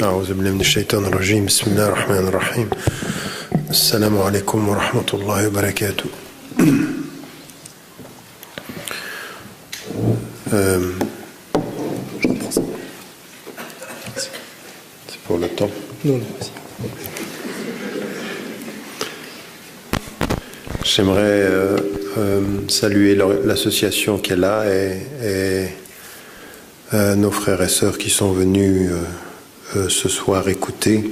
أعوذ بالله من الشيطان الرجيم بسم الله الرحمن الرحيم السلام عليكم ورحمة الله وبركاته. C'est pour le temps. Non. J'aimerais saluer l'association qui est là et nos frères et sœurs qui sont venus ce soir écouter.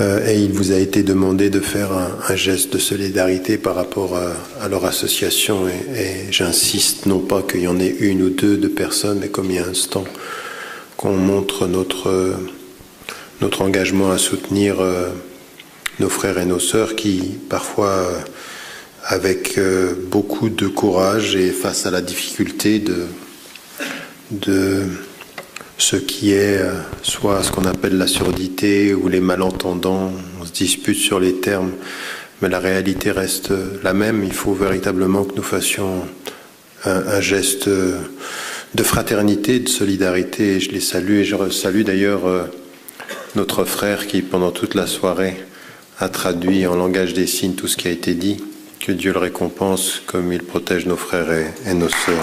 Et il vous a été demandé de faire un geste de solidarité par rapport à leur association. Et j'insiste, non pas qu'il y en ait une ou deux de personnes, mais comme il y a un instant, qu'on montre notre engagement à soutenir nos frères et nos sœurs qui, parfois, avec beaucoup de courage et face à la difficulté de ce qui est soit ce qu'on appelle la surdité ou les malentendants, on se dispute sur les termes, mais la réalité reste la même. Il faut véritablement que nous fassions un geste de fraternité, de solidarité. Et je les salue et je salue d'ailleurs notre frère qui, pendant toute la soirée, a traduit en langage des signes tout ce qui a été dit. Que Dieu le récompense comme il protège nos frères et nos sœurs.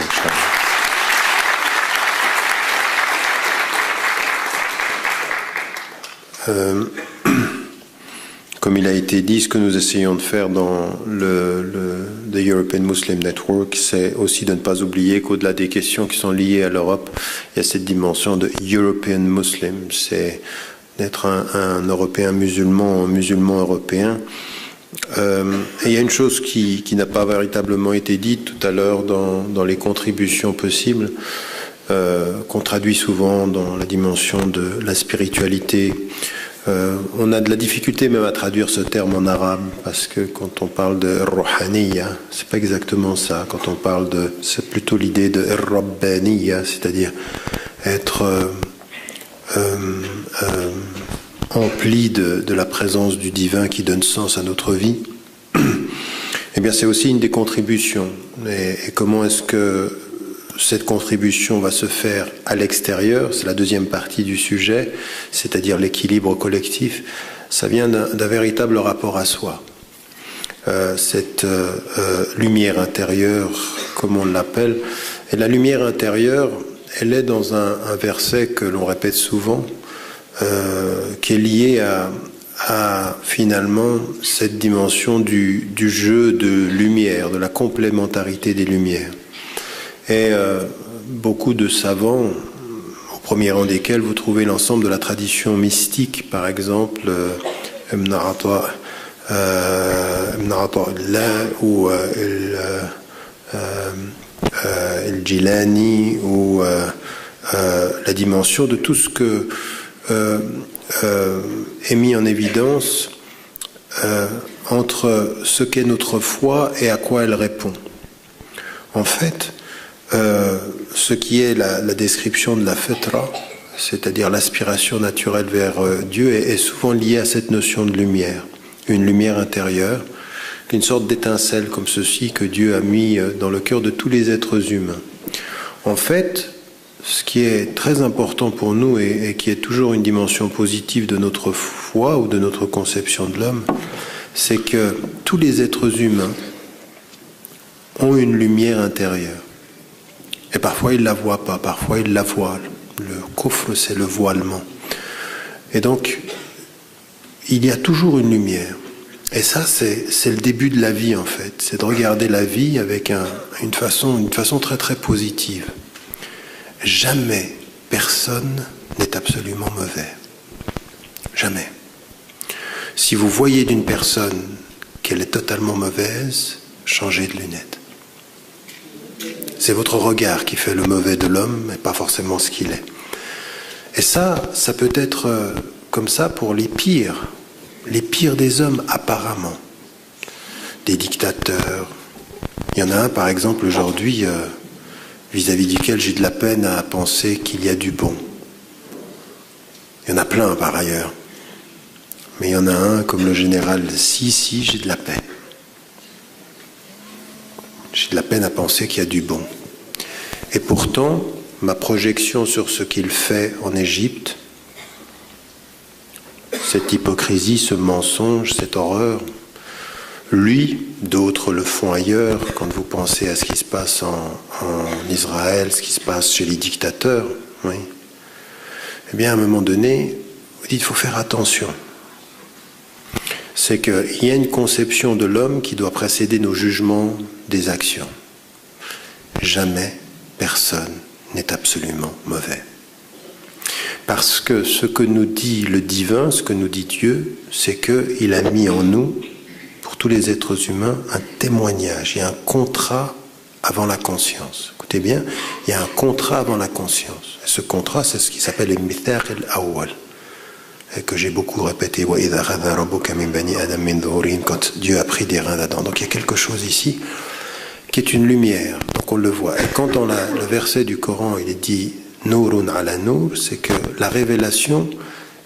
Comme il a été dit, ce que nous essayons de faire dans the European Muslim Network, c'est aussi de ne pas oublier qu'au-delà des questions qui sont liées à l'Europe, il y a cette dimension de European Muslim, c'est d'être un Européen musulman, un musulman européen. Et il y a une chose qui n'a pas véritablement été dite tout à l'heure dans les contributions possibles, qu'on traduit souvent dans la dimension de la spiritualité. On a de la difficulté même à traduire ce terme en arabe, parce que quand on parle de rohaniya, c'est pas exactement ça. Quand on parle c'est plutôt l'idée de rabbaniya, c'est-à-dire être empli de la présence du divin qui donne sens à notre vie. Eh bien, c'est aussi une des contributions. Et comment est-ce que cette contribution va se faire à l'extérieur? C'est la deuxième partie du sujet, c'est-à-dire l'équilibre collectif. Ça vient d'un véritable rapport à soi. Cette lumière intérieure, comme on l'appelle. Et la lumière intérieure, elle est dans un verset que l'on répète souvent, qui est lié à finalement cette dimension du jeu de lumière, de la complémentarité des lumières. Et beaucoup de savants, au premier rang desquels vous trouvez l'ensemble de la tradition mystique, par exemple Ibn Ata'illah ou el-Jilani ou la dimension de tout ce que est mis en évidence entre ce qu'est notre foi et à quoi elle répond. En fait, ce qui est la description de la fitra, c'est-à-dire l'aspiration naturelle vers Dieu, est souvent lié à cette notion de lumière, une lumière intérieure, une sorte d'étincelle comme ceci que Dieu a mis dans le cœur de tous les êtres humains. En fait, ce qui est très important pour nous et qui est toujours une dimension positive de notre foi ou de notre conception de l'homme, c'est que tous les êtres humains ont une lumière intérieure. Et parfois ils ne la voient pas, parfois ils la voilent. Le kufr, c'est le voilement. Et donc, il y a toujours une lumière. Et ça, c'est le début de la vie en fait. C'est de regarder la vie avec une façon très très positive. Jamais personne n'est absolument mauvais. Jamais. Si vous voyez d'une personne qu'elle est totalement mauvaise, changez de lunettes. C'est votre regard qui fait le mauvais de l'homme, et pas forcément ce qu'il est. Et ça peut être comme ça pour les pires des hommes apparemment. Des dictateurs. Il y en a un par exemple aujourd'hui vis-à-vis duquel j'ai de la peine à penser qu'il y a du bon. Il y en a plein par ailleurs. Mais il y en a un comme le général si, j'ai de la peine. J'ai de la peine à penser qu'il y a du bon. Et pourtant, ma projection sur ce qu'il fait en Égypte cette hypocrisie, ce mensonge, cette horreur. Lui, d'autres le font ailleurs, quand vous pensez à ce qui se passe en Israël, ce qui se passe chez les dictateurs. Oui. Eh bien, à un moment donné, vous dites, il faut faire attention. C'est qu'il y a une conception de l'homme qui doit précéder nos jugements des actions. Jamais personne n'est absolument mauvais. Parce que ce que nous dit le divin, ce que nous dit Dieu, c'est qu'il a mis en nous, pour tous les êtres humains, un témoignage, il y a un contrat avant la conscience. Écoutez bien, il y a un contrat avant la conscience. Et ce contrat, c'est ce qui s'appelle le mithaq al-awwal, et que j'ai beaucoup répété, quand Dieu a pris des reins d'Adam. Donc il y a quelque chose ici qui est une lumière, donc on le voit. Et quand dans le verset du Coran, il est dit Nourun ala Nour, c'est que la révélation,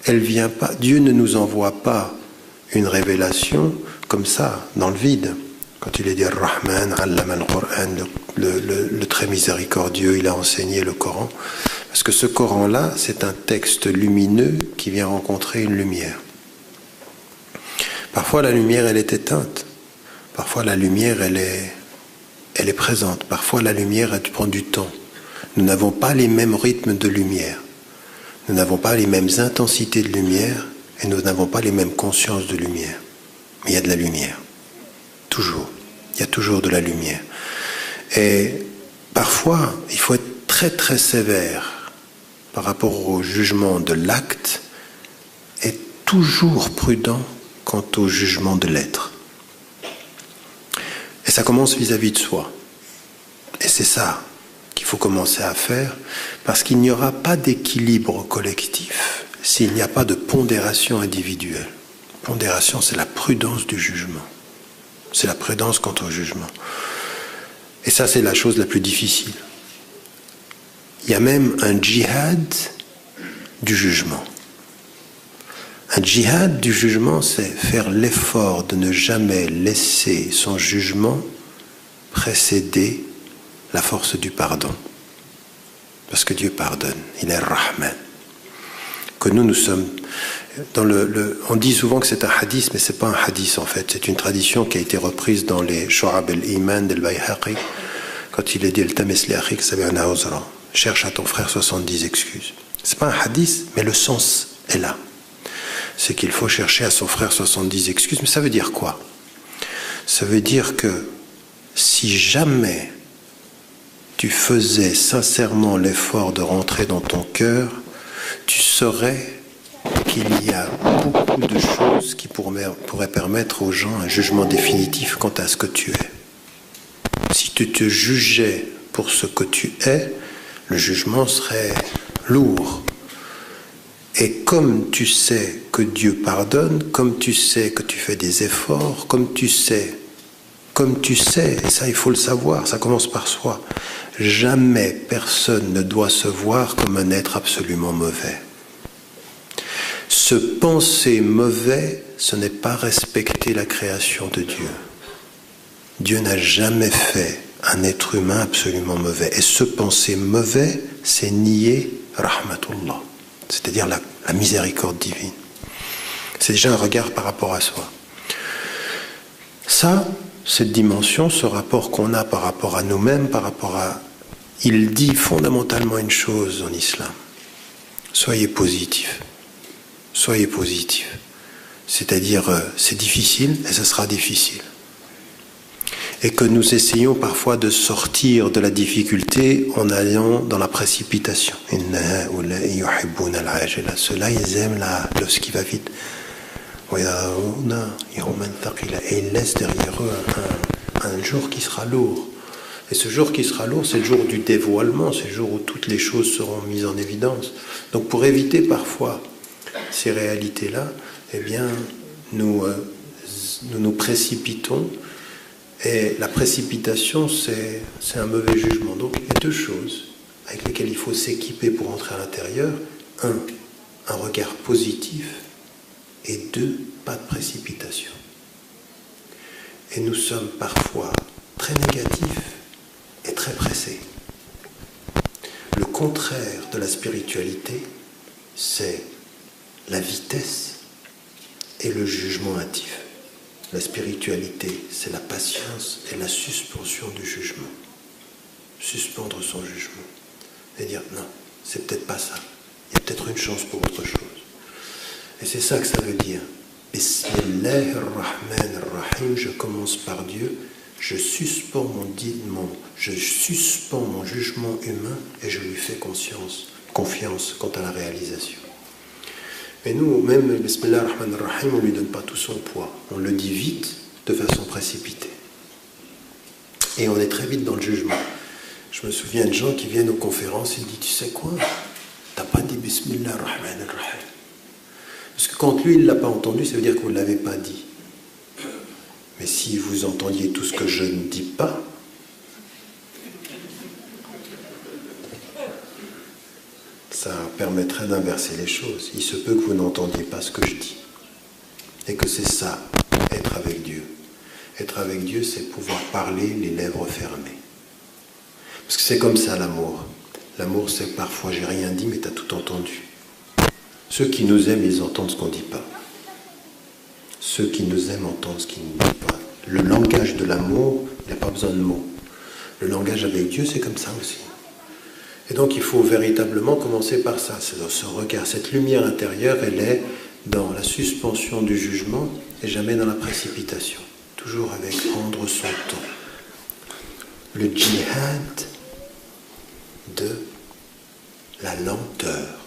elle vient pas, Dieu ne nous envoie pas une révélation comme ça, dans le vide. Quand il est dit Ar-Rahman, Allama al-Qur'an, le très miséricordieux, il a enseigné le Coran. Parce que ce Coran-là, c'est un texte lumineux qui vient rencontrer une lumière. Parfois, la lumière, elle est éteinte. Parfois, la lumière, elle est présente. Parfois, la lumière, elle prend du temps. Nous n'avons pas les mêmes rythmes de lumière. Nous n'avons pas les mêmes intensités de lumière et nous n'avons pas les mêmes consciences de lumière. Mais il y a de la lumière. Toujours. Il y a toujours de la lumière. Et parfois, il faut être très très sévère par rapport au jugement de l'acte et toujours prudent quant au jugement de l'être. Et ça commence vis-à-vis de soi. Et c'est ça qu'il faut commencer à faire, parce qu'il n'y aura pas d'équilibre collectif s'il n'y a pas de pondération individuelle. Pondération, c'est la prudence du jugement. C'est la prudence quant au jugement. Et ça, c'est la chose la plus difficile. Il y a même un djihad du jugement. Un djihad du jugement, c'est faire l'effort de ne jamais laisser son jugement précéder la force du pardon. Parce que Dieu pardonne, il est Rahman. Que nous sommes... on dit souvent que c'est un hadith, mais ce n'est pas un hadith en fait. C'est une tradition qui a été reprise dans les Shu'ab al-Iman del-Bayhaqi, quand il est dit Al-Tamis li-akhik sab'ina uzra. Cherche à ton frère 70 excuses. Ce n'est pas un hadith, mais le sens est là. C'est qu'il faut chercher à son frère 70 excuses. Mais ça veut dire quoi? Ça veut dire que si jamais tu faisais sincèrement l'effort de rentrer dans ton cœur, tu saurais qu'il y a beaucoup de choses qui pourraient permettre aux gens un jugement définitif quant à ce que tu es. Si tu te jugeais pour ce que tu es, le jugement serait lourd. Et comme tu sais que Dieu pardonne, comme tu sais que tu fais des efforts, comme tu sais, et ça il faut le savoir, ça commence par soi, jamais personne ne doit se voir comme un être absolument mauvais. Se penser mauvais, ce n'est pas respecter la création de Dieu. Dieu n'a jamais fait un être humain absolument mauvais. Et se penser mauvais, c'est nier Rahmatullah, c'est-à-dire la miséricorde divine. C'est déjà un regard par rapport à soi. Ça, cette dimension, ce rapport qu'on a par rapport à nous-mêmes, par rapport à... Il dit fondamentalement une chose en islam. Soyez positif. Soyez positif. C'est-à-dire, c'est difficile et ce sera difficile. Et que nous essayons parfois de sortir de la difficulté en allant dans la précipitation. Ceux-là, ils aiment ce qui va vite. Et ils laissent derrière eux un jour qui sera lourd. Et ce jour qui sera lourd, c'est le jour du dévoilement, c'est le jour où toutes les choses seront mises en évidence. Donc pour éviter parfois ces réalités-là, eh bien, nous nous précipitons. Et la précipitation, c'est un mauvais jugement. Donc il y a deux choses avec lesquelles il faut s'équiper pour entrer à l'intérieur. Un regard positif. Et deux, pas de précipitation. Et nous sommes parfois très négatifs et très pressés. Le contraire de la spiritualité, c'est la vitesse et le jugement hâtif. La spiritualité, c'est la patience et la suspension du jugement. Suspendre son jugement. Et dire, non, c'est peut-être pas ça. Il y a peut-être une chance pour autre chose. Et c'est ça que ça veut dire. Bismillahirrahmanirrahim, je commence par Dieu, je suspends mon jugement humain et je lui fais confiance quant à la réalisation. Mais nous, même le Bismillahirrahmanirrahim, on ne lui donne pas tout son poids. On le dit vite, de façon précipitée. Et on est très vite dans le jugement. Je me souviens de gens qui viennent aux conférences et disent, tu sais quoi, t'as pas dit Bismillahirrahmanirrahim. Parce que quand lui, il ne l'a pas entendu, ça veut dire que vous ne l'avez pas dit. Mais si vous entendiez tout ce que je ne dis pas, ça permettrait d'inverser les choses. Il se peut que vous n'entendiez pas ce que je dis. Et que c'est ça, être avec Dieu. Être avec Dieu, c'est pouvoir parler les lèvres fermées. Parce que c'est comme ça l'amour. L'amour, c'est parfois, j'ai rien dit, mais tu as tout entendu. Ceux qui nous aiment, ils entendent ce qu'on ne dit pas. Ceux qui nous aiment entendent ce qu'ils ne disent pas. Le langage de l'amour, il n'y a pas besoin de mots. Le langage avec Dieu, c'est comme ça aussi. Et donc, il faut véritablement commencer par ça. C'est dans ce regard. Cette lumière intérieure, elle est dans la suspension du jugement et jamais dans la précipitation. Toujours avec prendre son temps. Le djihad de la lenteur.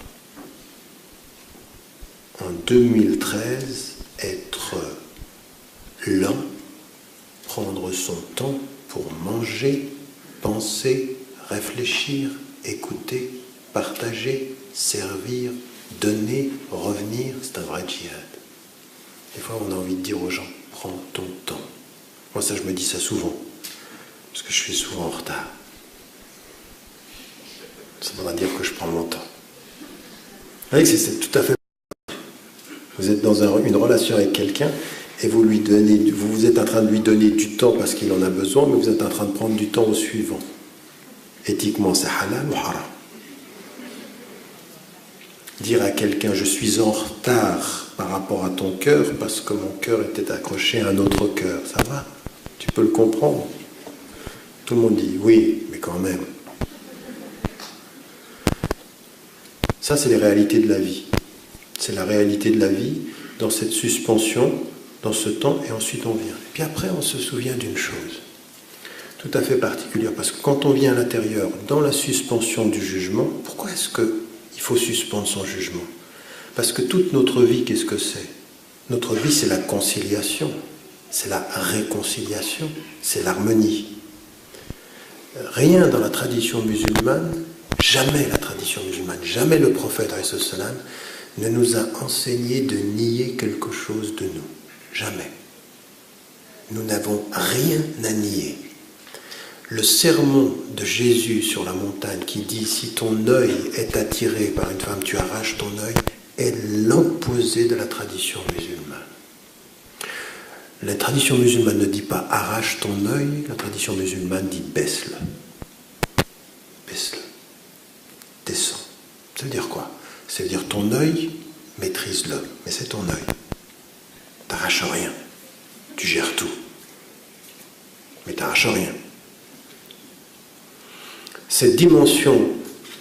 En 2013, être lent, prendre son temps pour manger, penser, réfléchir, écouter, partager, servir, donner, revenir, c'est un vrai djihad. Des fois, on a envie de dire aux gens, prends ton temps. Moi, ça, je me dis ça souvent, parce que je suis souvent en retard. Ça voudra dire que je prends mon temps. Vous voyez que c'est tout à fait... Vous êtes dans une relation avec quelqu'un et vous êtes en train de lui donner du temps parce qu'il en a besoin, mais vous êtes en train de prendre du temps au suivant. Éthiquement, c'est halal ou haram. Dire à quelqu'un, je suis en retard par rapport à ton cœur parce que mon cœur était accroché à un autre cœur, ça va? Tu peux le comprendre? Tout le monde dit, oui, mais quand même. Ça, c'est les réalités de la vie. C'est la réalité de la vie, dans cette suspension, dans ce temps, et ensuite on vient. Et puis après, on se souvient d'une chose, tout à fait particulière, parce que quand on vient à l'intérieur, dans la suspension du jugement, pourquoi est-ce qu'il faut suspendre son jugement? Parce que toute notre vie, qu'est-ce que c'est? Notre vie, c'est la conciliation, c'est la réconciliation, c'est l'harmonie. Rien dans la tradition musulmane, jamais la tradition musulmane, jamais le prophète, alayhi salam, ne nous a enseigné de nier quelque chose de nous. Jamais. Nous n'avons rien à nier. Le sermon de Jésus sur la montagne qui dit « Si ton œil est attiré par une femme, tu arraches ton œil » est l'opposé de la tradition musulmane. La tradition musulmane ne dit pas « arrache ton œil », la tradition musulmane dit « baisse-le ». Baisse-le. Descends. Ça veut dire quoi? Ça veut dire ton œil, maîtrise-le, mais c'est ton œil. T'arraches rien, tu gères tout, mais t'arraches rien. Cette dimension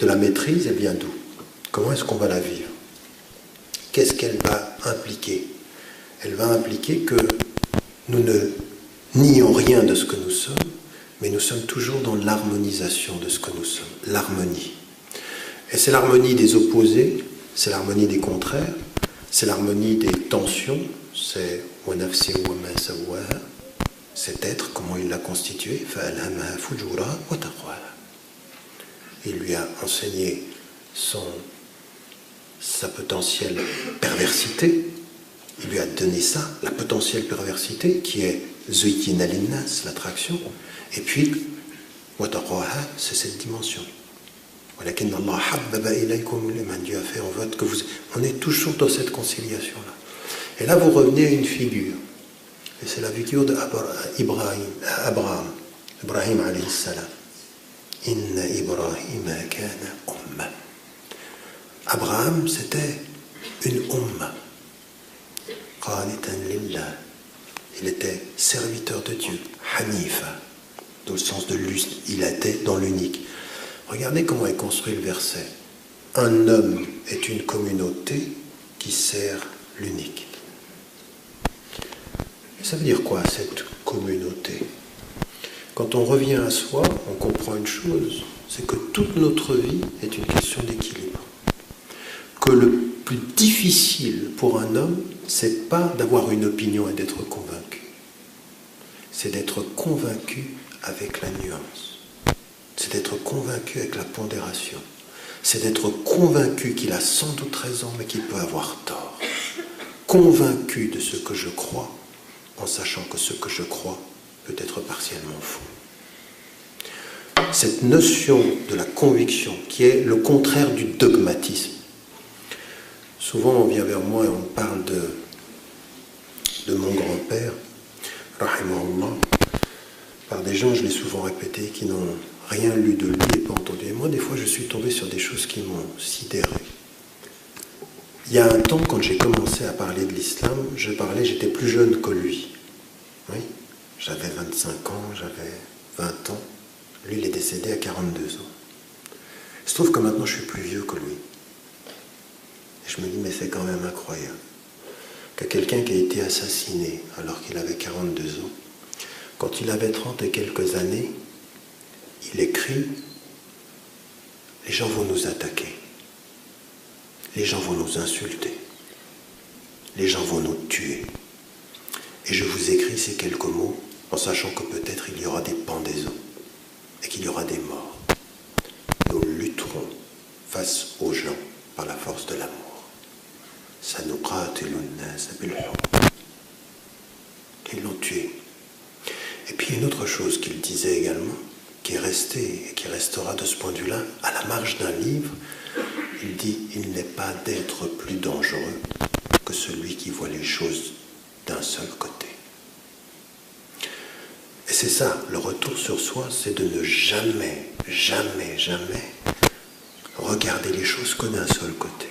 de la maîtrise, elle vient d'où? Comment est-ce qu'on va la vivre? Qu'est-ce qu'elle va impliquer? Elle va impliquer que nous ne nions rien de ce que nous sommes, mais nous sommes toujours dans l'harmonisation de ce que nous sommes, l'harmonie. Et c'est l'harmonie des opposés, c'est l'harmonie des contraires, c'est l'harmonie des tensions, c'est cet être, comment il l'a constitué, il lui a enseigné sa potentielle perversité, il lui a donné ça, la potentielle perversité, qui est Zuykin al-Nas, l'attraction, et puis, c'est cette dimension. Dieu a fait en vote que on est toujours dans cette conciliation-là. Et là, vous revenez à une figure. Et c'est la figure d'Abraham. Ibrahim alayhi salam. Inna Ibrahima kana umma. Abraham, c'était une umma. il était serviteur de Dieu, Hanifa, dans le sens de l'unique, il était dans l'unique. Regardez comment est construit le verset. Un homme est une communauté qui sert l'unique. Ça veut dire quoi, cette communauté? Quand on revient à soi, on comprend une chose, c'est que toute notre vie est une question d'équilibre. Que le plus difficile pour un homme, c'est pas d'avoir une opinion et d'être convaincu. C'est d'être convaincu avec la nuance. C'est d'être convaincu avec la pondération. C'est d'être convaincu qu'il a sans doute raison, mais qu'il peut avoir tort. Convaincu de ce que je crois, en sachant que ce que je crois peut être partiellement faux. Cette notion de la conviction, qui est le contraire du dogmatisme. Souvent, on vient vers moi et on parle de mon grand-père, rahimahullah, par des gens, je l'ai souvent répété, qui n'ont rien lu de lui et pas entendu. Et moi, des fois, je suis tombé sur des choses qui m'ont sidéré. Il y a un temps, quand j'ai commencé à parler de l'islam, j'étais plus jeune que lui. Oui, j'avais 25 ans, j'avais 20 ans. Lui, il est décédé à 42 ans. Il se trouve que maintenant, je suis plus vieux que lui. Et je me dis, mais c'est quand même incroyable que quelqu'un qui a été assassiné alors qu'il avait 42 ans, quand il avait 30 et quelques années, il écrit « Les gens vont nous attaquer, les gens vont nous insulter, les gens vont nous tuer. Et je vous écris ces quelques mots en sachant que peut-être il y aura des pendaisons et qu'il y aura des morts. Nous lutterons face aux gens par la force de l'amour. Ils l'ont tué. Et puis une autre chose qu'il disait également, qui est restée et qui restera de ce point de vue-là, à la marge d'un livre, il dit « Il n'est pas d'être plus dangereux que celui qui voit les choses d'un seul côté. » Et c'est ça, le retour sur soi, c'est de ne jamais, jamais, jamais regarder les choses que d'un seul côté.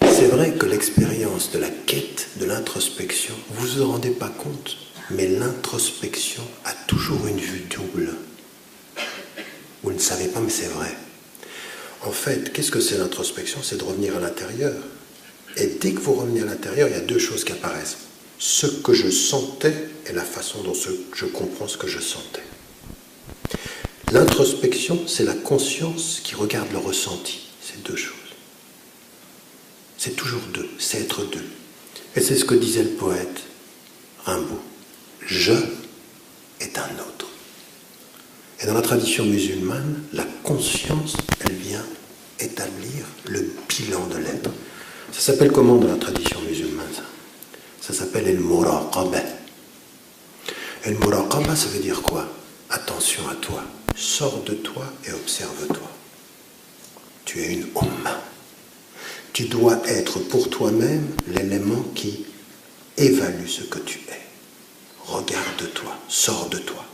C'est vrai que l'expérience de la quête, de l'introspection, vous ne vous rendez pas compte, mais l'introspection a toujours une vue double. Vous ne savez pas, mais c'est vrai. En fait, qu'est-ce que c'est l'introspection? C'est de revenir à l'intérieur. Et dès que vous revenez à l'intérieur, il y a deux choses qui apparaissent. Ce que je sentais et la façon dont je comprends ce que je sentais. L'introspection, c'est la conscience qui regarde le ressenti. C'est deux choses. C'est toujours deux, c'est être deux. Et c'est ce que disait le poète Rimbaud. Je est un autre. Et dans la tradition musulmane, la conscience, elle vient établir le bilan de l'être. Ça s'appelle comment dans la tradition musulmane, ça? Ça s'appelle el-muraqaba. El-muraqaba, ça veut dire quoi? Attention à toi. Sors de toi et observe-toi. Tu es une umma. Tu dois être pour toi-même l'élément qui évalue ce que tu es. Regarde-toi, sors de toi.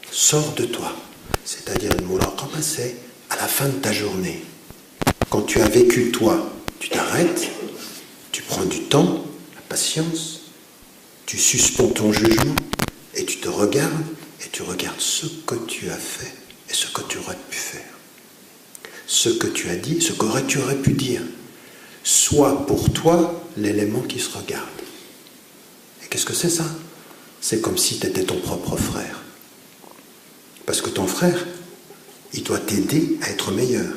Sors de toi. C'est-à-dire, le muraqaba, c'est à la fin de ta journée. Quand tu as vécu toi, tu t'arrêtes, tu prends du temps, la patience, tu suspends ton jugement et tu te regardes et tu regardes ce que tu as fait et ce que tu aurais pu faire. Ce que tu as dit, ce que tu aurais pu dire. Sois pour toi l'élément qui se regarde. Et qu'est-ce que c'est ça? C'est comme si tu étais ton propre frère. Parce que ton frère, il doit t'aider à être meilleur.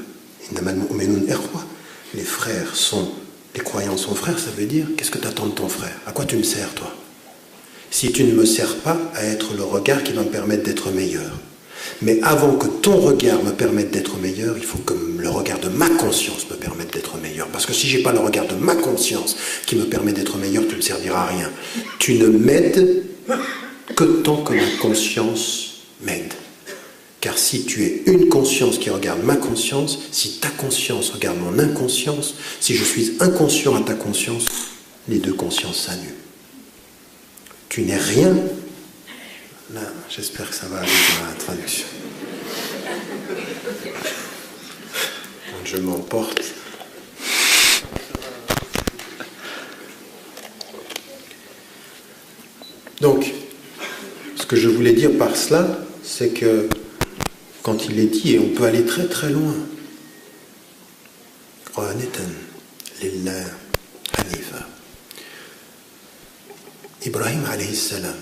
Les frères sont, les croyants sont frères, ça veut dire, qu'est-ce que tu attends de ton frère? À quoi tu me sers, toi? Si tu ne me sers pas à être le regard qui va me permettre d'être meilleur. Mais avant que ton regard me permette d'être meilleur, il faut que le regard de ma conscience me permette d'être meilleur. Parce que si je n'ai pas le regard de ma conscience qui me permet d'être meilleur, tu ne me serviras à rien. Tu ne m'aides que tant que ma conscience m'aide. Car si tu es une conscience qui regarde ma conscience, si ta conscience regarde mon inconscience, si je suis inconscient à ta conscience, les deux consciences s'annulent. Tu n'es rien. Là, j'espère que ça va aller dans la traduction. Quand je m'emporte. Donc, ce que je voulais dire par cela, c'est que quand il est dit, et on peut aller très très loin, Ibrahim alayhi salam,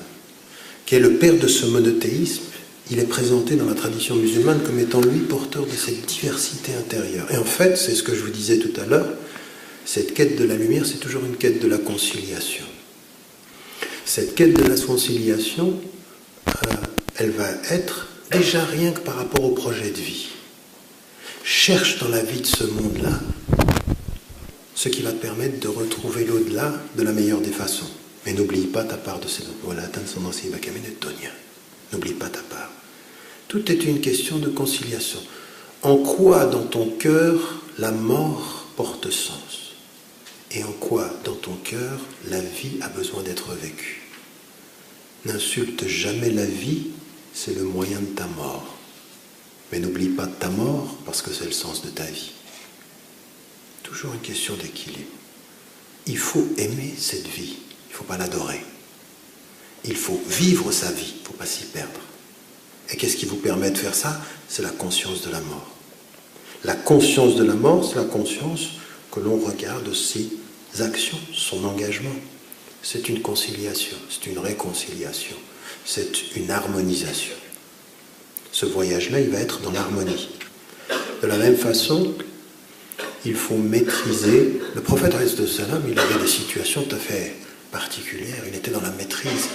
qui est le père de ce monothéisme, il est présenté dans la tradition musulmane comme étant lui porteur de cette diversité intérieure. Et en fait, c'est ce que je vous disais tout à l'heure, cette quête de la lumière, c'est toujours une quête de la conciliation. Cette quête de la conciliation, elle va être déjà rien que par rapport au projet de vie. Cherche dans la vie de ce monde-là ce qui va te permettre de retrouver l'au-delà de la meilleure des façons. Mais n'oublie pas ta part de ces N'oublie pas ta part. Tout est une question de conciliation. En quoi dans ton cœur la mort porte sens? Et en quoi dans ton cœur la vie a besoin d'être vécue? N'insulte jamais la vie, c'est le moyen de ta mort. Mais n'oublie pas ta mort parce que c'est le sens de ta vie. Toujours une question d'équilibre. Il faut aimer cette vie, il ne faut pas l'adorer. Il faut vivre sa vie, il ne faut pas s'y perdre. Et qu'est-ce qui vous permet de faire ça? C'est la conscience de la mort. La conscience de la mort, c'est la conscience que l'on regarde ses actions, son engagement. C'est une conciliation, c'est une réconciliation, c'est une harmonisation. Ce voyage-là, il va être dans l'harmonie. De la même façon, il faut maîtriser. Le prophète alayhi salam, il avait des situations tout à fait particulières. Il était dans la maîtrise.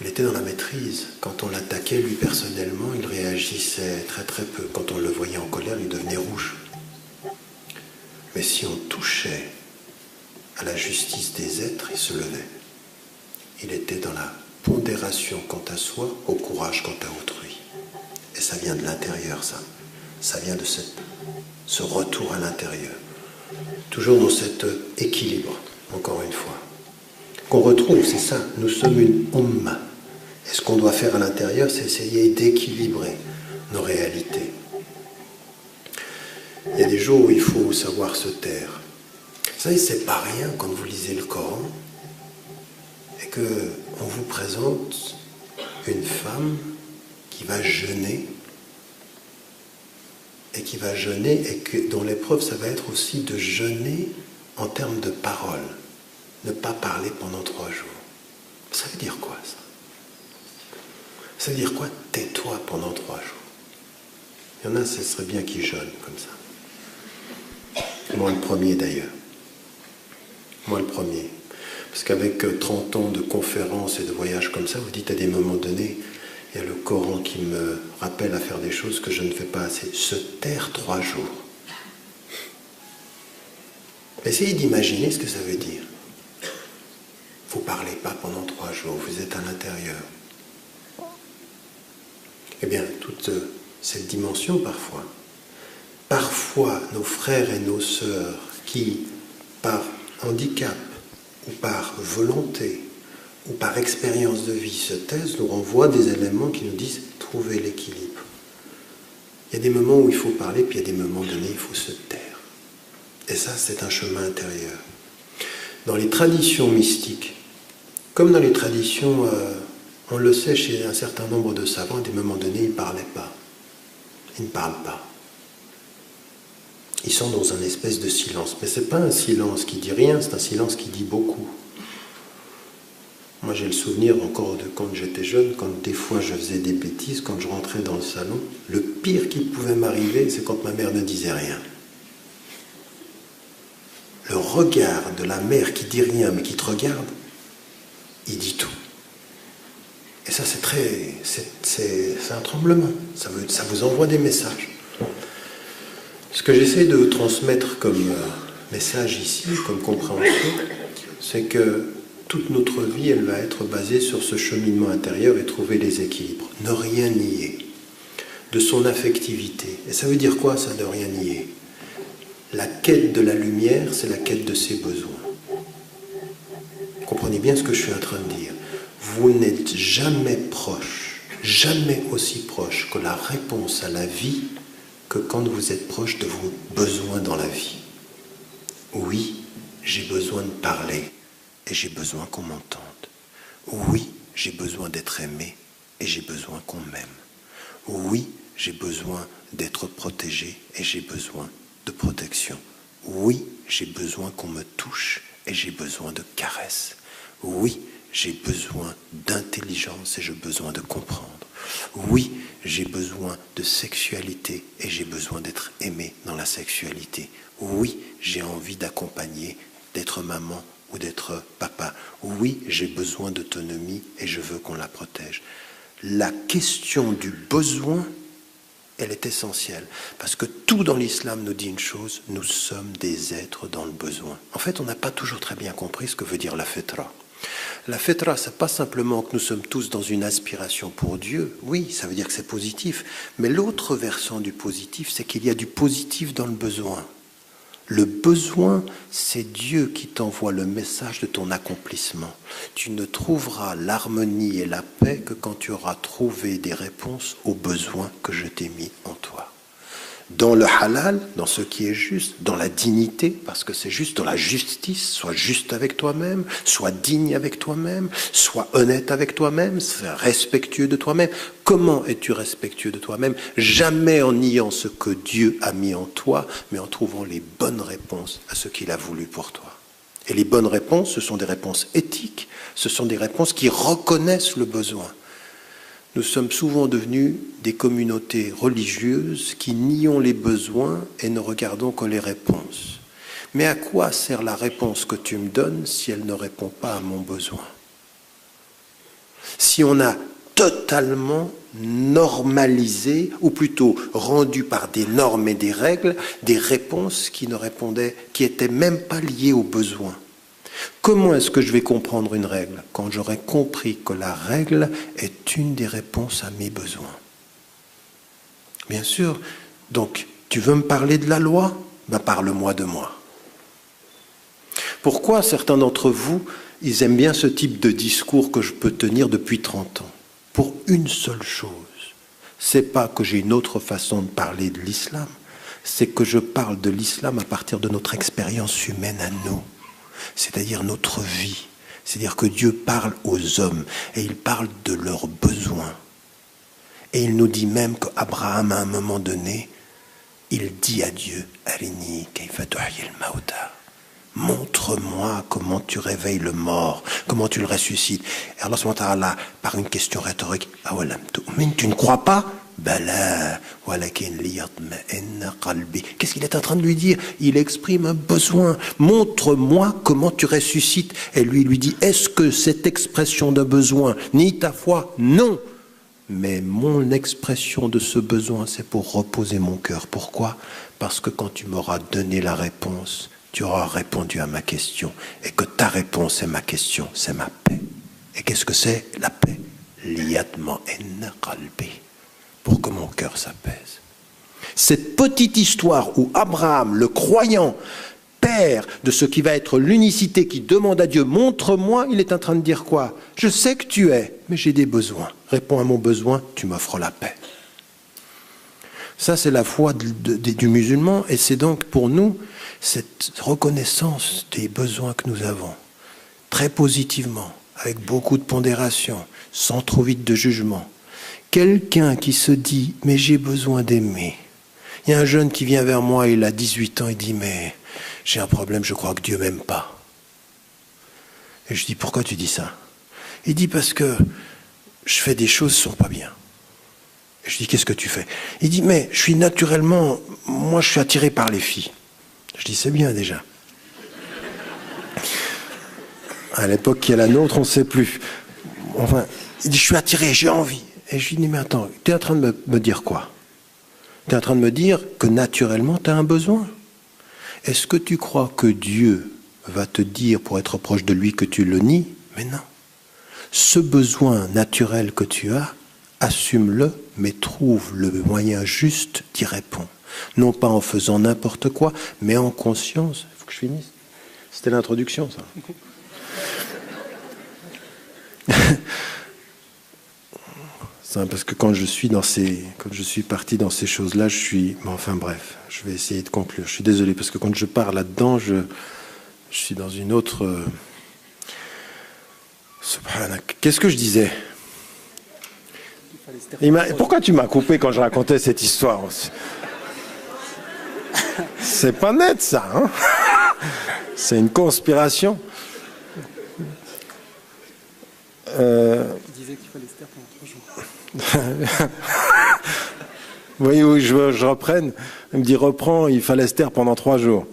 Il était dans la maîtrise. Quand on l'attaquait, lui personnellement, il réagissait très très peu. Quand on le voyait en colère, il devenait rouge. Mais si on touchait à la justice des êtres, il se levait. Il était dans la pondération quant à soi, au courage quant à autrui. Et ça vient de l'intérieur, ça. Ça vient de ce retour à l'intérieur. Toujours dans cet équilibre, encore une fois. Qu'on retrouve, c'est ça, nous sommes une umma. Et ce qu'on doit faire à l'intérieur, c'est essayer d'équilibrer nos réalités. Il y a des jours où il faut savoir se taire. Vous savez, c'est pas rien quand vous lisez le Coran et qu'on vous présente une femme qui va jeûner et dont l'épreuve, ça va être aussi de jeûner en termes de parole. Ne pas parler pendant 3 jours. Ça veut dire quoi, ça? Ça veut dire quoi? Tais-toi pendant 3 jours. Il y en a, ce serait bien qu'ils jeûnent comme ça. Moi le premier d'ailleurs. Moi le premier. Parce qu'avec 30 ans de conférences et de voyages comme ça, vous dites à des moments donnés, il y a le Coran qui me rappelle à faire des choses que je ne fais pas assez. Se taire 3 jours. Essayez d'imaginer ce que ça veut dire. Vous ne parlez pas pendant 3 jours, vous êtes à l'intérieur. Eh bien, toute cette dimension parfois nos frères et nos sœurs qui, par handicap ou par volonté ou par expérience de vie se taisent, nous renvoient des éléments qui nous disent « trouvez l'équilibre ». Il y a des moments où il faut parler, puis il y a des moments donnés, il faut se taire. Et ça, c'est un chemin intérieur. Dans les traditions mystiques, comme dans les traditions, on le sait chez un certain nombre de savants, à des moments donnés, ils ne parlaient pas. Ils ne parlent pas. Ils sont dans un espèce de silence. Mais ce n'est pas un silence qui dit rien, c'est un silence qui dit beaucoup. Moi, j'ai le souvenir encore de quand j'étais jeune, quand des fois je faisais des bêtises, quand je rentrais dans le salon, le pire qui pouvait m'arriver, c'est quand ma mère ne disait rien. Le regard de la mère qui dit rien, mais qui te regarde, il dit tout. Et ça, c'est un tremblement. Ça vous envoie des messages. Ce que j'essaie de transmettre comme message ici, comme compréhension, c'est que toute notre vie, elle va être basée sur ce cheminement intérieur et trouver les équilibres. Ne rien nier de son affectivité. Et ça veut dire quoi, ça, de rien nier? La quête de la lumière, c'est la quête de ses besoins. Comprenez bien ce que je suis en train de dire. Vous n'êtes jamais proche, jamais aussi proche que la réponse à la vie que quand vous êtes proche de vos besoins dans la vie. Oui, j'ai besoin de parler et j'ai besoin qu'on m'entende. Oui, j'ai besoin d'être aimé et j'ai besoin qu'on m'aime. Oui, j'ai besoin d'être protégé et j'ai besoin de protection. Oui, j'ai besoin qu'on me touche et j'ai besoin de caresses. Oui, j'ai besoin d'intelligence et j'ai besoin de comprendre. Oui, j'ai besoin de sexualité et j'ai besoin d'être aimé dans la sexualité. Oui, j'ai envie d'accompagner, d'être maman ou d'être papa. Oui, j'ai besoin d'autonomie et je veux qu'on la protège. La question du besoin, elle est essentielle, parce que tout dans l'islam nous dit une chose, nous sommes des êtres dans le besoin. En fait, on n'a pas toujours très bien compris ce que veut dire la fitra. La fitra, c'est pas simplement que nous sommes tous dans une aspiration pour Dieu. Oui, ça veut dire que c'est positif. Mais l'autre versant du positif, c'est qu'il y a du positif dans le besoin. Le besoin, c'est Dieu qui t'envoie le message de ton accomplissement. Tu ne trouveras l'harmonie et la paix que quand tu auras trouvé des réponses aux besoins que je t'ai mis en toi. Dans le halal, dans ce qui est juste, dans la dignité, parce que c'est juste, dans la justice, sois juste avec toi-même, sois digne avec toi-même, sois honnête avec toi-même, sois respectueux de toi-même. Comment es-tu respectueux de toi-même? Jamais en niant ce que Dieu a mis en toi, mais en trouvant les bonnes réponses à ce qu'il a voulu pour toi. Et les bonnes réponses, ce sont des réponses éthiques, ce sont des réponses qui reconnaissent le besoin. Nous sommes souvent devenus des communautés religieuses qui nions les besoins et ne regardons que les réponses. Mais à quoi sert la réponse que tu me donnes si elle ne répond pas à mon besoin? Si on a totalement normalisé, ou plutôt rendu par des normes et des règles, des réponses qui étaient même pas liées aux besoins. Comment est-ce que je vais comprendre une règle? Quand j'aurai compris que la règle est une des réponses à mes besoins. Bien sûr, donc, tu veux me parler de la loi? Ben, parle-moi de moi. Pourquoi certains d'entre vous, ils aiment bien ce type de discours que je peux tenir depuis 30 ans? Pour une seule chose. C'est pas que j'ai une autre façon de parler de l'islam, c'est que je parle de l'islam à partir de notre expérience humaine à nous. C'est-à-dire notre vie. C'est-à-dire que Dieu parle aux hommes et il parle de leurs besoins. Et il nous dit même qu'Abraham, à un moment donné, il dit à Dieu, Arini kayfa tuhyil mauta. Montre-moi comment tu réveilles le mort, comment tu le ressuscites. Et Allah subhanahu wa ta'ala, par une question rhétorique, awalam tu'min, tu ne crois pas? Bala, walakin liyatma'inna qalbi. Qu'est-ce qu'il est en train de lui dire? Il exprime un besoin. Montre-moi comment tu ressuscites. Et lui dit, est-ce que cette expression de besoin nie ta foi? Non. Mais mon expression de ce besoin, c'est pour reposer mon cœur. Pourquoi? Parce que quand tu m'auras donné la réponse, tu auras répondu à ma question. Et que ta réponse est ma question, c'est ma paix. Et qu'est-ce que c'est la paix? Liyatma'inna qalbi. Pour que mon cœur s'apaise. Cette petite histoire où Abraham, le croyant, père de ce qui va être l'unicité, qui demande à Dieu, montre-moi, il est en train de dire quoi? Je sais que tu es, mais j'ai des besoins. Réponds à mon besoin, tu m'offres la paix. Ça, c'est la foi du musulman, et c'est donc pour nous cette reconnaissance des besoins que nous avons, très positivement, avec beaucoup de pondération, sans trop vite de jugement. Quelqu'un qui se dit « mais j'ai besoin d'aimer ». Il y a un jeune qui vient vers moi, il a 18 ans, il dit « mais j'ai un problème, je crois que Dieu m'aime pas ». Et je dis « pourquoi tu dis ça ?» Il dit « parce que je fais des choses qui ne sont pas bien ». Et je dis « qu'est-ce que tu fais ?» Il dit « mais je suis naturellement, moi je suis attiré par les filles ». Je dis « c'est bien déjà ». À l'époque qui est la nôtre, on ne sait plus. Enfin, il dit « je suis attiré, j'ai envie ». Et je lui dis, mais attends, tu es en train de me dire quoi? Tu es en train de me dire que naturellement, tu as un besoin. Est-ce que tu crois que Dieu va te dire, pour être proche de lui, que tu le nies? Mais non. Ce besoin naturel que tu as, assume-le, mais trouve le moyen juste d'y répondre. Non pas en faisant n'importe quoi, mais en conscience. Il faut que je finisse. C'était l'introduction, ça. Parce que quand je suis parti dans ces choses-là, enfin bref, je vais essayer de conclure. Je suis désolé, parce que quand je pars là-dedans, je suis dans une autre... Subhanak. Qu'est-ce que je disais? Pourquoi tu m'as coupé quand je racontais cette histoire aussi? C'est pas net ça, hein? C'est une conspiration. Tu disais qu'il fallait se taire pendant 3 jours. Oui, oui, je reprenne. Il me dit reprends, il fallait se taire pendant 3 jours.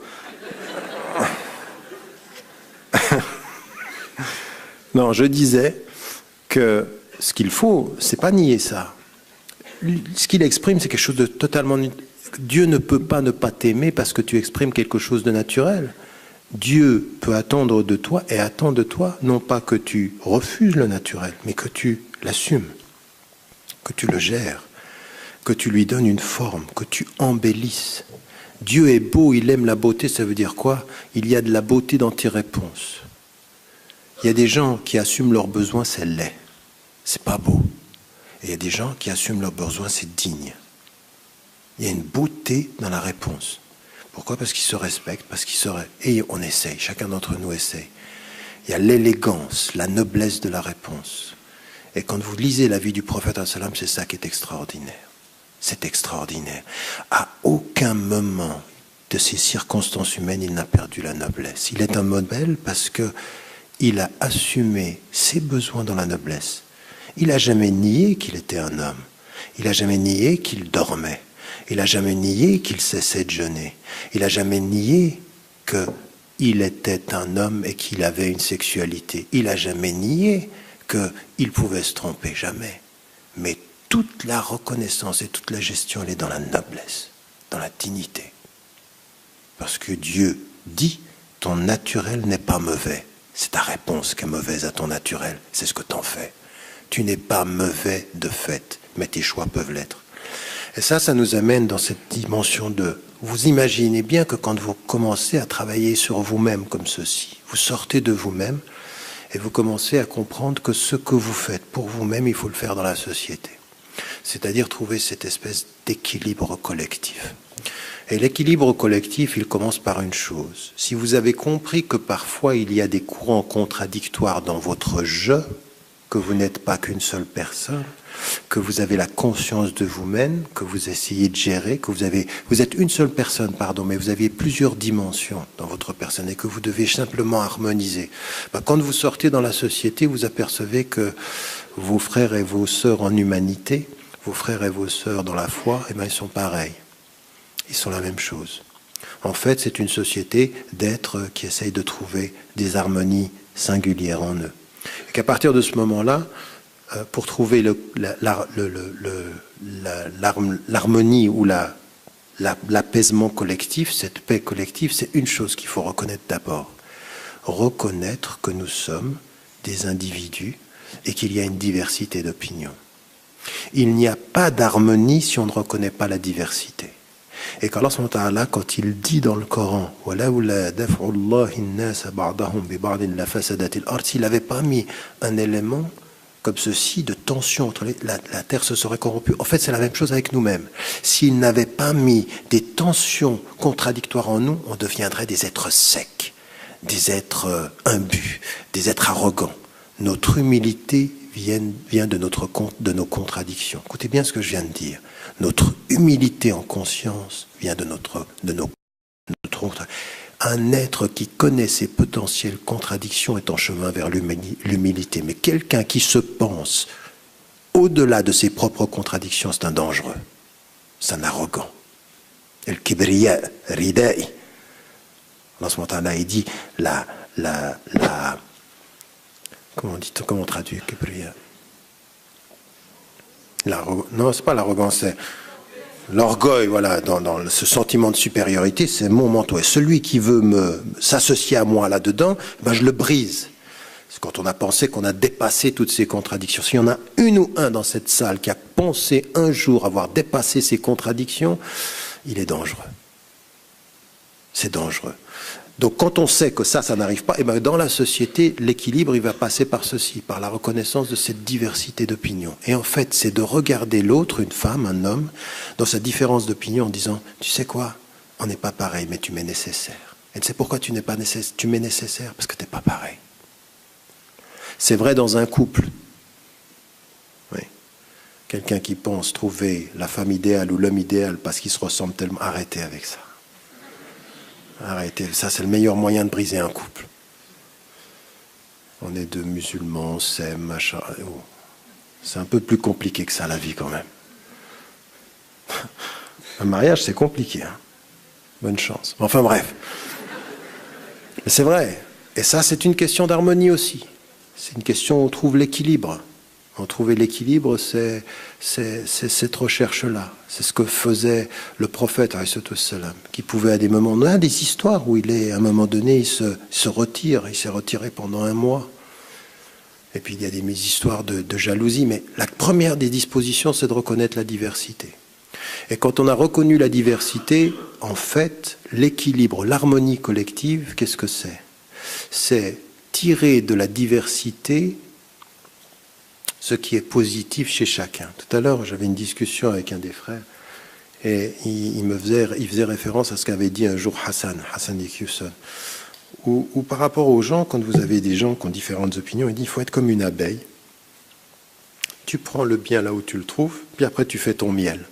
Non, je disais que ce qu'il faut, c'est pas nier ça. Ce qu'il exprime, c'est quelque chose de totalement... Dieu ne peut pas ne pas t'aimer parce que tu exprimes quelque chose de naturel. Dieu peut attendre de toi et attend de toi, non pas que tu refuses le naturel, mais que tu l'assumes, que tu le gères, que tu lui donnes une forme, que tu embellisses. Dieu est beau, il aime la beauté, ça veut dire quoi? Il y a de la beauté dans tes réponses. Il y a des gens qui assument leurs besoins, c'est laid, c'est pas beau. Et il y a des gens qui assument leurs besoins, c'est digne. Il y a une beauté dans la réponse. Pourquoi? Parce qu'ils se respectent, parce qu'ils se... Et on essaye, chacun d'entre nous essaye. Il y a l'élégance, la noblesse de la réponse. Et quand vous lisez la vie du prophète, c'est ça qui est extraordinaire. C'est extraordinaire. À aucun moment de ces circonstances humaines, il n'a perdu la noblesse. Il est un modèle parce qu'il a assumé ses besoins dans la noblesse. Il n'a jamais nié qu'il était un homme. Il n'a jamais nié qu'il dormait. Il n'a jamais nié qu'il cessait de jeûner. Il n'a jamais nié qu'il était un homme et qu'il avait une sexualité. Il n'a jamais nié qu'il pouvait se tromper, jamais. Mais toute la reconnaissance et toute la gestion, elle est dans la noblesse, dans la dignité. Parce que Dieu dit, ton naturel n'est pas mauvais. C'est ta réponse qui est mauvaise à ton naturel. C'est ce que t'en fais. Tu n'es pas mauvais de fait, mais tes choix peuvent l'être. Et ça nous amène dans cette dimension de... Vous imaginez bien que quand vous commencez à travailler sur vous-même comme ceci, vous sortez de vous-même et vous commencez à comprendre que ce que vous faites pour vous-même, il faut le faire dans la société. C'est-à-dire trouver cette espèce d'équilibre collectif. Et l'équilibre collectif, il commence par une chose. Si vous avez compris que parfois il y a des courants contradictoires dans votre je, que vous n'êtes pas qu'une seule personne, que vous avez la conscience de vous-même, que vous essayez de gérer, que vous êtes une seule personne, mais vous avez plusieurs dimensions dans votre personne et que vous devez simplement harmoniser. Quand vous sortez dans la société, vous apercevez que vos frères et vos sœurs en humanité, vos frères et vos sœurs dans la foi, ils sont pareils. Ils sont la même chose. En fait, c'est une société d'êtres qui essayent de trouver des harmonies singulières en eux. Et qu'à partir de ce moment-là, pour trouver l'harmonie ou l'apaisement collectif, cette paix collective, c'est une chose qu'il faut reconnaître d'abord. Reconnaître que nous sommes des individus et qu'il y a une diversité d'opinions. Il n'y a pas d'harmonie si on ne reconnaît pas la diversité. Et qu'Allah, quand il dit dans le Coran, s'il n'avait pas mis un élément comme ceci de tension entre la terre se serait corrompue. En fait, c'est la même chose avec nous-mêmes. S'il n'avait pas mis des tensions contradictoires en nous, on deviendrait des êtres secs, des êtres imbus, des êtres arrogants. Notre humilité vient de nos contradictions. Écoutez bien ce que je viens de dire. Notre humilité en conscience vient de notre un être qui connaît ses potentielles contradictions est en chemin vers l'humilité. Mais quelqu'un qui se pense au-delà de ses propres contradictions, c'est un dangereux. C'est un arrogant. El kibriya ridai. Allah il dit comment on traduit kibriya? Non, c'est pas l'arrogance, c'est l'orgueil, voilà, dans ce sentiment de supériorité, c'est mon manteau. Et celui qui veut s'associer à moi là-dedans, je le brise. C'est quand on a pensé qu'on a dépassé toutes ces contradictions. S'il y en a une ou un dans cette salle qui a pensé un jour avoir dépassé ces contradictions, il est dangereux. C'est dangereux. Donc quand on sait que ça n'arrive pas, dans la société, l'équilibre, il va passer par ceci, par la reconnaissance de cette diversité d'opinions. Et en fait, c'est de regarder l'autre, une femme, un homme, dans sa différence d'opinion en disant, tu sais quoi, on n'est pas pareil, mais tu m'es nécessaire. Et tu sais pourquoi tu n'es pas nécessaire? Tu m'es nécessaire parce que tu n'es pas pareil. C'est vrai dans un couple. Oui. Quelqu'un qui pense trouver la femme idéale ou l'homme idéal parce qu'ils se ressemblent tellement... Arrêtez avec ça. Arrêtez. Ça, c'est le meilleur moyen de briser un couple. On est deux musulmans, on s'aime, machin. Oh. C'est un peu plus compliqué que ça, la vie, quand même. Un mariage, c'est compliqué. Hein. Bonne chance. Enfin, bref. Mais c'est vrai. Et ça, c'est une question d'harmonie aussi. C'est une question où on trouve l'équilibre. On trouvait l'équilibre, c'est cette recherche-là. C'est ce que faisait le prophète, qui pouvait à des moments... On a des histoires où à un moment donné, il se retire. Il s'est retiré pendant 1 mois. Et puis il y a des histoires de jalousie. Mais la première des dispositions, c'est de reconnaître la diversité. Et quand on a reconnu la diversité, en fait, l'équilibre, l'harmonie collective, qu'est-ce que c'est? C'est tirer de la diversité ce qui est positif chez chacun. Tout à l'heure, j'avais une discussion avec un des frères et il faisait référence à ce qu'avait dit un jour Hassan Iqiyoussen, où par rapport aux gens, quand vous avez des gens qui ont différentes opinions, il dit il faut être comme une abeille. Tu prends le bien là où tu le trouves, puis après tu fais ton miel.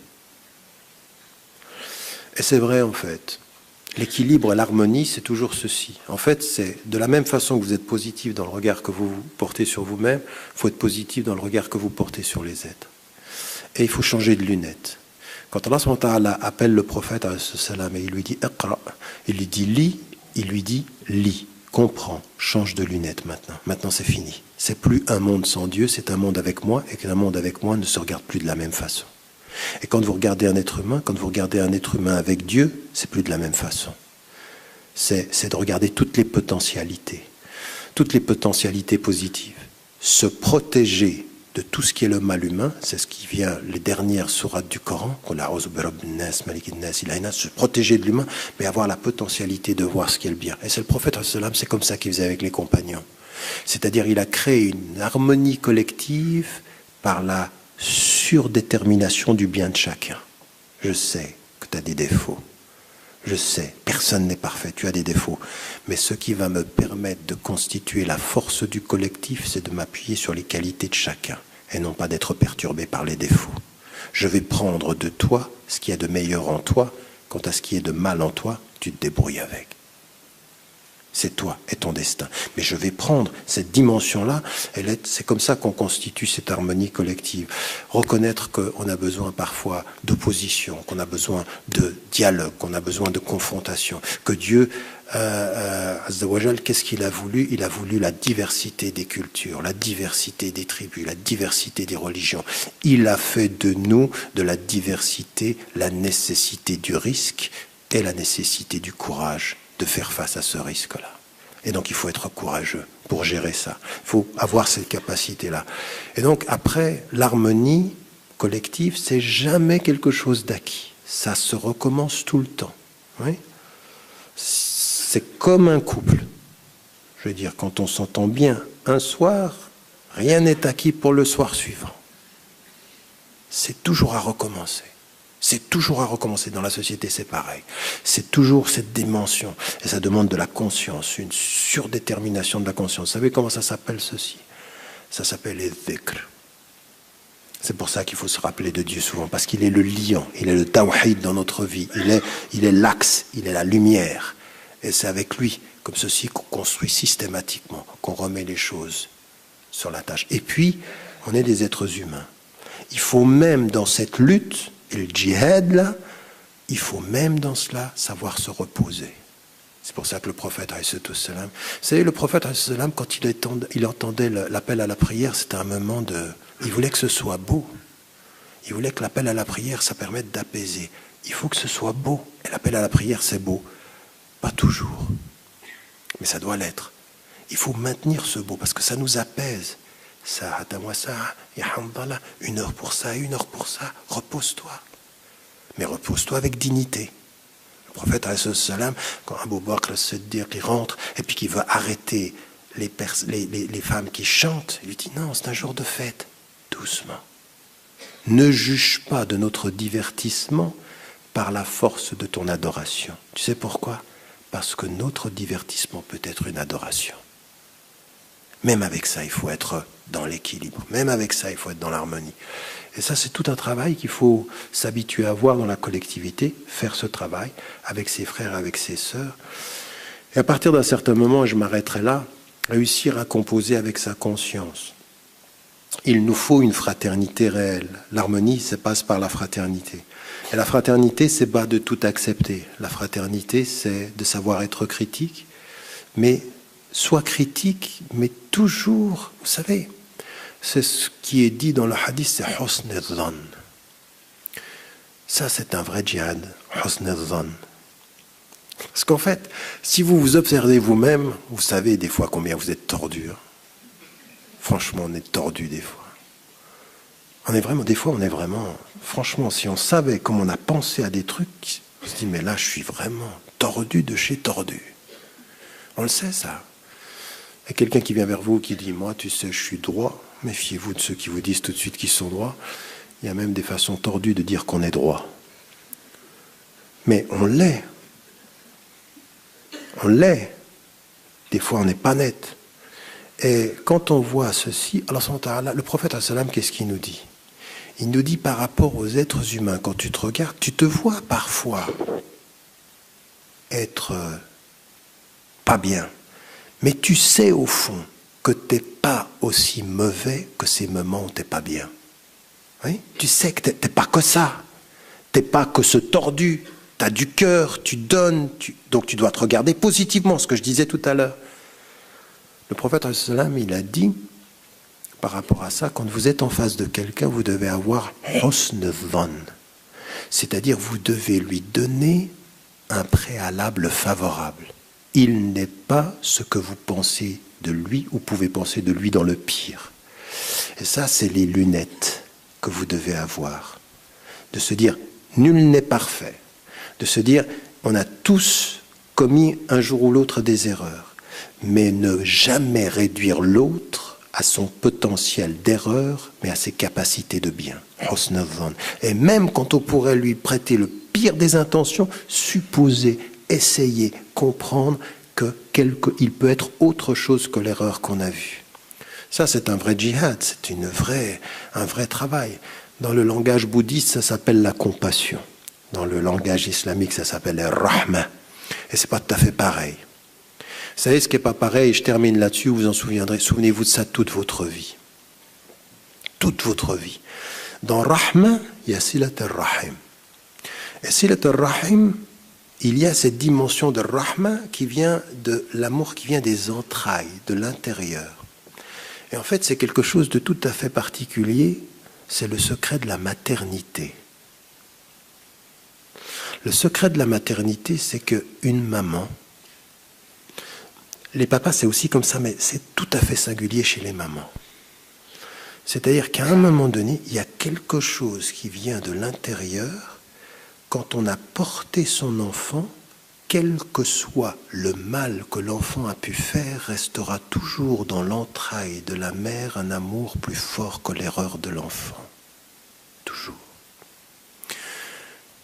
Et c'est vrai en fait. L'équilibre et l'harmonie, c'est toujours ceci. En fait, c'est de la même façon que vous êtes positif dans le regard que vous portez sur vous-même, il faut être positif dans le regard que vous portez sur les êtres. Et il faut changer de lunettes. Quand Allah subhanahu wa ta'ala appelle le prophète et il lui dit « Iqra », il lui dit « lis », il lui dit « lis ». Comprends, change de lunettes maintenant. Maintenant, c'est fini. C'est plus un monde sans Dieu, c'est un monde avec moi, et qu'un monde avec moi ne se regarde plus de la même façon. Et quand vous regardez un être humain, quand vous regardez un être humain avec Dieu, c'est plus de la même façon. C'est de regarder toutes les potentialités positives. Se protéger de tout ce qui est le mal humain, c'est ce qui vient, les dernières sourates du Coran, se protéger de l'humain, mais avoir la potentialité de voir ce qui est le bien. Et c'est le prophète, c'est comme ça qu'il faisait avec les compagnons. C'est-à-dire, il a créé une harmonie collective par la surdétermination du bien de chacun. Je sais que tu as des défauts. Je sais, personne n'est parfait, tu as des défauts. Mais ce qui va me permettre de constituer la force du collectif, c'est de m'appuyer sur les qualités de chacun et non pas d'être perturbé par les défauts. Je vais prendre de toi ce qu'il y a de meilleur en toi. Quant à ce qui est de mal en toi, tu te débrouilles avec. C'est toi et ton destin. Mais je vais prendre cette dimension-là, c'est comme ça qu'on constitue cette harmonie collective. Reconnaître qu'on a besoin parfois d'opposition, qu'on a besoin de dialogue, qu'on a besoin de confrontation. Que Dieu, Azza wa Jal, qu'est-ce qu'il a voulu? Il a voulu la diversité des cultures, la diversité des tribus, la diversité des religions. Il a fait de nous, de la diversité, la nécessité du risque et la nécessité du courage de faire face à ce risque-là. Et donc, il faut être courageux pour gérer ça. Il faut avoir cette capacité-là. Et donc, après, l'harmonie collective, c'est jamais quelque chose d'acquis. Ça se recommence tout le temps. Oui? C'est comme un couple. Je veux dire, quand on s'entend bien un soir, rien n'est acquis pour le soir suivant. C'est toujours à recommencer. C'est toujours à recommencer. Dans la société, c'est pareil. C'est toujours cette dimension. Et ça demande de la conscience, une surdétermination de la conscience. Vous savez comment ça s'appelle ceci? Ça s'appelle les dhikr. C'est pour ça qu'il faut se rappeler de Dieu souvent, parce qu'il est le liant, il est le tawhid dans notre vie. Il est l'axe, il est la lumière. Et c'est avec lui, comme ceci, qu'on construit systématiquement, qu'on remet les choses sur la tâche. Et puis, on est des êtres humains. Il faut même dans cette lutte, et le djihad, là, il faut même dans cela savoir se reposer. C'est pour ça que le prophète, vous savez, le prophète, quand il entendait l'appel à la prière, c'était un moment de... Il voulait que ce soit beau. Il voulait que l'appel à la prière, ça permette d'apaiser. Il faut que ce soit beau. Et l'appel à la prière, c'est beau. Pas toujours. Mais ça doit l'être. Il faut maintenir ce beau, parce que ça nous apaise. Ça, une heure pour ça, une heure pour ça, repose-toi. Mais repose-toi avec dignité. Le prophète, quand Abu Bakr al-Siddiq il rentre, et puis qu'il veut arrêter les femmes qui chantent, il lui dit non, c'est un jour de fête. Doucement. Ne juge pas de notre divertissement par la force de ton adoration. Tu sais pourquoi? Parce que notre divertissement peut être une adoration. Même avec ça, il faut être dans l'équilibre. Même avec ça, il faut être dans l'harmonie. Et ça, c'est tout un travail qu'il faut s'habituer à voir dans la collectivité, faire ce travail avec ses frères, avec ses sœurs. Et à partir d'un certain moment, et je m'arrêterai là, réussir à composer avec sa conscience. Il nous faut une fraternité réelle. L'harmonie, ça passe par la fraternité. Et la fraternité, c'est pas de tout accepter. La fraternité, c'est de savoir être critique, mais soit critique, mais toujours, vous savez, c'est ce qui est dit dans le hadith, c'est husn al-dhann. Ça, c'est un vrai djihad, husn al-dhann. Parce qu'en fait, si vous vous observez vous-même, vous savez des fois combien vous êtes tordu. Franchement, on est tordu des fois. Des fois, on est vraiment, franchement, si on savait comme on a pensé à des trucs, on se dit, mais là, je suis vraiment tordu de chez tordu. On le sait, ça. Il y a quelqu'un qui vient vers vous qui dit, moi, tu sais, je suis droit. Méfiez-vous de ceux qui vous disent tout de suite qu'ils sont droits. Il y a même des façons tordues de dire qu'on est droit. Mais on l'est. On l'est. Des fois, on n'est pas net. Et quand on voit ceci, alors le prophète, qu'est-ce qu'il nous dit? Il nous dit par rapport aux êtres humains, quand tu te regardes, tu te vois parfois être pas bien. Mais tu sais au fond que tu n'es pas aussi mauvais que ces moments où tu n'es pas bien. Oui? Tu sais que tu n'es pas que ça. Tu n'es pas que ce tordu. Tu as du cœur, tu donnes. Donc tu dois te regarder positivement, ce que je disais tout à l'heure. Le prophète, il a dit, par rapport à ça, quand vous êtes en face de quelqu'un, vous devez avoir husn dhann. C'est-à-dire, vous devez lui donner un préalable favorable. Il n'est pas ce que vous pensez de lui ou pouvez penser de lui dans le pire. Et ça, c'est les lunettes que vous devez avoir. De se dire, nul n'est parfait. De se dire, on a tous commis un jour ou l'autre des erreurs. Mais ne jamais réduire l'autre à son potentiel d'erreur, mais à ses capacités de bien. Husn dhann. Et même quand on pourrait lui prêter le pire des intentions, supposer, essayer, comprendre qu'il peut être autre chose que l'erreur qu'on a vue. Ça, c'est un vrai djihad, c'est un vrai travail. Dans le langage bouddhiste, ça s'appelle la compassion. Dans le langage islamique, ça s'appelle le rahma. Et c'est pas tout à fait pareil. Vous savez ce qui n'est pas pareil, et je termine là-dessus, vous vous en souviendrez, souvenez-vous de ça toute votre vie. Toute votre vie. Dans Rahma, il y a Silat al-Rahim. Et Silat al-Rahim, il y a cette dimension de Rahma qui vient de l'amour qui vient des entrailles, de l'intérieur. Et en fait, c'est quelque chose de tout à fait particulier, c'est le secret de la maternité. Le secret de la maternité, c'est qu'une maman, les papas, c'est aussi comme ça, mais c'est tout à fait singulier chez les mamans. C'est-à-dire qu'à un moment donné, il y a quelque chose qui vient de l'intérieur. Quand on a porté son enfant, quel que soit le mal que l'enfant a pu faire, restera toujours dans l'entraille de la mère un amour plus fort que l'erreur de l'enfant. Toujours.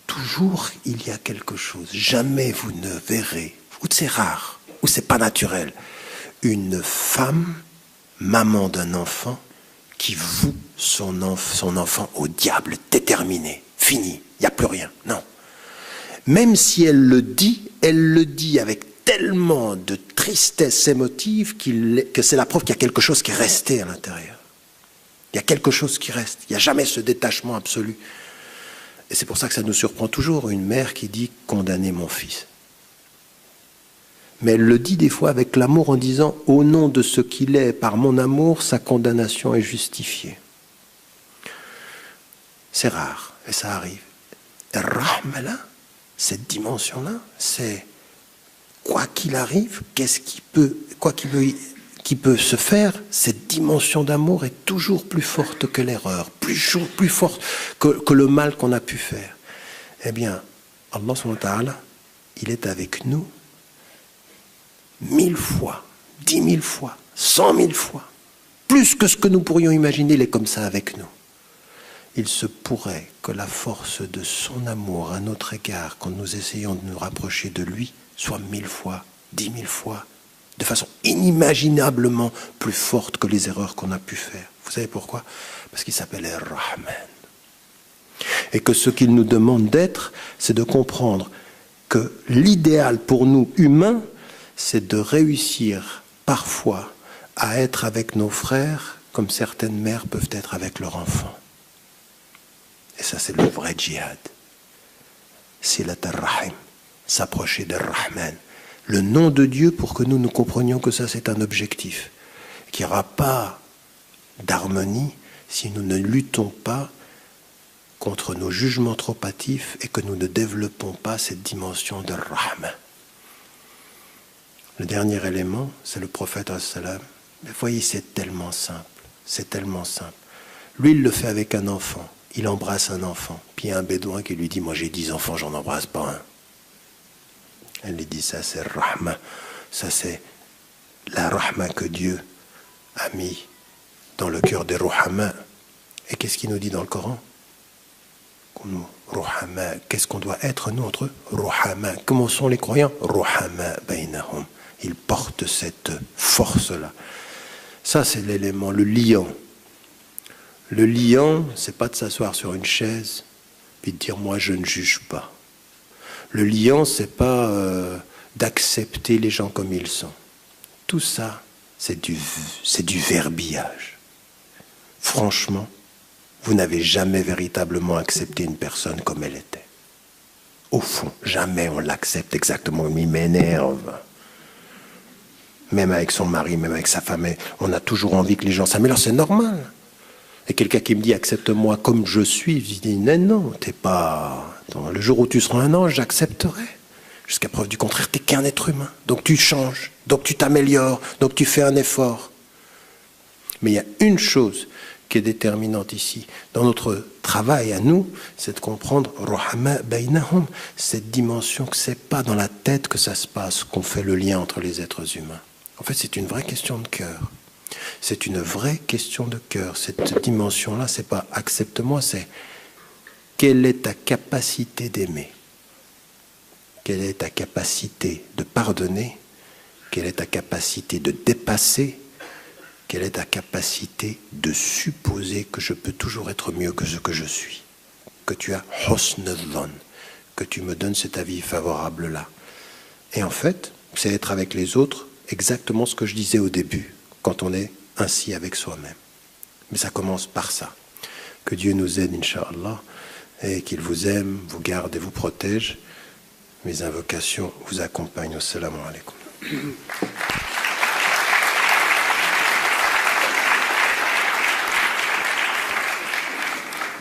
Toujours, il y a quelque chose. Jamais vous ne verrez, ou c'est rare, ou c'est pas naturel, une femme, maman d'un enfant, qui voue son enfant au diable, déterminé, fini, il n'y a plus rien, non. Même si elle le dit avec tellement de tristesse émotive que c'est la preuve qu'il y a quelque chose qui est resté à l'intérieur. Il y a quelque chose qui reste, il n'y a jamais ce détachement absolu. Et c'est pour ça que ça nous surprend toujours, une mère qui dit « condamnez mon fils ». Mais elle le dit des fois avec l'amour en disant « au nom de ce qu'il est, par mon amour, sa condamnation est justifiée ». C'est rare, et ça arrive. Et Rahma là, cette dimension-là, c'est quoi qu'il arrive, qui peut se faire, cette dimension d'amour est toujours plus forte que l'erreur, plus forte que le mal qu'on a pu faire. Eh bien, Allah subhanahu wa ta'ala, il est avec nous 1000 fois, 10 000 fois, 100 000 fois, plus que ce que nous pourrions imaginer, il est comme ça avec nous. Il se pourrait que la force de son amour à notre égard, quand nous essayons de nous rapprocher de lui, soit 1000 fois, 10 000 fois, de façon inimaginablement plus forte que les erreurs qu'on a pu faire. Vous savez pourquoi? Parce qu'il s'appelle Ar-Rahman. Et que ce qu'il nous demande d'être, c'est de comprendre que l'idéal pour nous, humains, c'est de réussir parfois à être avec nos frères comme certaines mères peuvent être avec leurs enfants. Et ça, c'est le vrai djihad. Silat ar-Rahim, s'approcher de Rahman. Le nom de Dieu pour que nous comprenions que ça, c'est un objectif. Qu'il n'y aura pas d'harmonie si nous ne luttons pas contre nos jugements trop hâtifs et que nous ne développons pas cette dimension de Rahman. Le dernier élément, c'est le prophète as-salam. Mais voyez, c'est tellement simple. C'est tellement simple. Lui, il le fait avec un enfant. Il embrasse un enfant. Puis il y a un bédouin qui lui dit, moi j'ai 10 enfants, j'en embrasse pas un. Elle lui dit, ça c'est Rahma. Ça c'est la Rahma que Dieu a mis dans le cœur des Ruhama. Et qu'est-ce qu'il nous dit dans le Coran? Ruhama. Qu'est-ce qu'on doit être, nous, entre eux? Ruhama. Comment sont les croyants? Ruhama bainahum. Ils portent cette force-là. Ça, c'est l'élément, le liant. Le liant, c'est pas de s'asseoir sur une chaise puis de dire, moi, je ne juge pas. Le liant, c'est pas d'accepter les gens comme ils sont. Tout ça, c'est du verbillage. Franchement, vous n'avez jamais véritablement accepté une personne comme elle était. Au fond, jamais on l'accepte exactement comme il m'énerve. Même avec son mari, même avec sa femme, on a toujours envie que les gens s'améliorent, c'est normal. Et quelqu'un qui me dit, accepte-moi comme je suis, je dis, non, t'es pas... Le jour où tu seras un ange, j'accepterai. Jusqu'à preuve du contraire, t'es qu'un être humain. Donc tu changes, donc tu t'améliores, donc tu fais un effort. Mais il y a une chose qui est déterminante ici, dans notre travail à nous, c'est de comprendre Ruhama bainahum, cette dimension que c'est pas dans la tête que ça se passe, qu'on fait le lien entre les êtres humains. En fait, c'est une vraie question de cœur. C'est une vraie question de cœur. Cette dimension-là, c'est pas accepte-moi, c'est quelle est ta capacité d'aimer? Quelle est ta capacité de pardonner? Quelle est ta capacité de dépasser? Quelle est ta capacité de supposer que je peux toujours être mieux que ce que je suis? Que tu as husn al-dhann, que tu me donnes cet avis favorable-là. Et en fait, c'est être avec les autres exactement ce que je disais au début, quand on est ainsi avec soi-même. Mais ça commence par ça. Que Dieu nous aide, Inch'Allah, et qu'il vous aime, vous garde et vous protège. Mes invocations vous accompagnent. Assalamu alaikum.